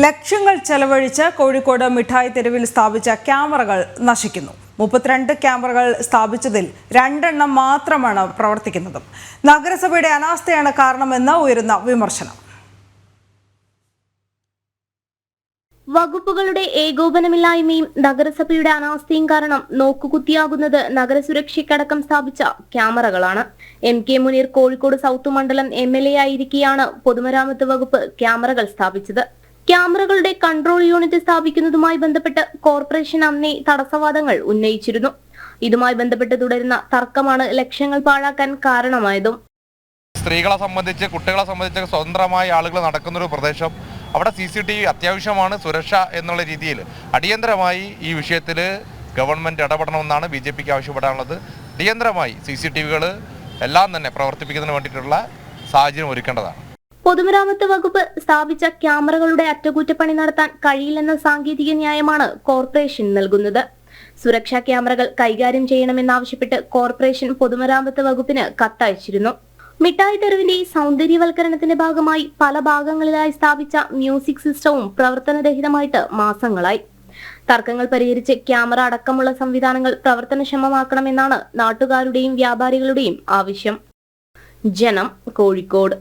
ലക്ഷങ്ങൾ ചെലവഴിച്ച് കോഴിക്കോട് മിഠായി തെരുവിൽ സ്ഥാപിച്ച ക്യാമറകൾ നശിക്കുന്നു. 32 ക്യാമറകൾ സ്ഥാപിച്ചതിൽ 2 എണ്ണം മാത്രമാണ് പ്രവർത്തിക്കുന്നത്. നഗരസഭയുടെ അനാസ്ഥയാണ് കാരണമെന്ന് ഉയരുന്ന വിമർശനം. വകുപ്പുകളുടെ ഏകോപനമില്ലായ്മയും നഗരസഭയുടെ അനാസ്ഥയും കാരണം നോക്കുകുത്തിയാകുന്നത് നഗരസുരക്ഷയ്ക്കടക്കം സ്ഥാപിച്ച ക്യാമറകളാണ്. MK മുനീർ കോഴിക്കോട് സൗത്ത് മണ്ഡലം MLA ആയിരിക്കെയാണ് പൊതുമരാമത്ത് വകുപ്പ് ക്യാമറകൾ സ്ഥാപിച്ചത്. ക്യാമറകളുടെ കൺട്രോൾ യൂണിറ്റ് സ്ഥാപിക്കുന്നതുമായി ബന്ധപ്പെട്ട് കോർപ്പറേഷൻ അന്നേ തടസ്സവാദങ്ങൾ ഉന്നയിച്ചിരുന്നു. ഇതുമായി ബന്ധപ്പെട്ട് തുടരുന്ന തർക്കമാണ് ലക്ഷങ്ങൾ പാഴാക്കാൻ കാരണമായതും. സ്ത്രീകളെ സംബന്ധിച്ച്, കുട്ടികളെ സംബന്ധിച്ച് സ്വതന്ത്രമായി ആളുകൾ നടക്കുന്നൊരു പ്രദേശം, അവിടെ CCTV അത്യാവശ്യമാണ്. സുരക്ഷ എന്നുള്ള രീതിയിൽ അടിയന്തരമായി ഈ വിഷയത്തിൽ ഗവൺമെൻറ് ഇടപെടണമെന്നാണ് BJPക്ക് ആവശ്യപ്പെടാനുള്ളത്. അടിയന്തരമായി CCTVകൾ എല്ലാം തന്നെ പ്രവർത്തിപ്പിക്കുന്നതിന് വേണ്ടിയിട്ടുള്ള സാഹചര്യം ഒരുക്കേണ്ടതാണ്. പൊതുമരാമത്ത് വകുപ്പ് സ്ഥാപിച്ച ക്യാമറകളുടെ അറ്റകുറ്റപ്പണി നടത്താൻ കഴിയില്ലെന്ന സാങ്കേതിക ന്യായമാണ് കോർപ്പറേഷൻ നൽകുന്നത്. സുരക്ഷാ ക്യാമറകൾ കൈകാര്യം ചെയ്യണമെന്നാവശ്യപ്പെട്ട് കോർപ്പറേഷൻ പൊതുമരാമത്ത് വകുപ്പിന് കത്തയച്ചിരുന്നു. മിഠായി തെരുവിന്റെ സൗന്ദര്യവൽക്കരണത്തിന്റെ ഭാഗമായി പല ഭാഗങ്ങളിലായി സ്ഥാപിച്ച മ്യൂസിക് സിസ്റ്റവും പ്രവർത്തനരഹിതമായിട്ട് മാസങ്ങളായി. തർക്കങ്ങൾ പരിഹരിച്ച് ക്യാമറ അടക്കമുള്ള സംവിധാനങ്ങൾ പ്രവർത്തനക്ഷമമാക്കണമെന്നാണ് നാട്ടുകാരുടെയും വ്യാപാരികളുടെയും ആവശ്യം. ജനം, കോഴിക്കോട്.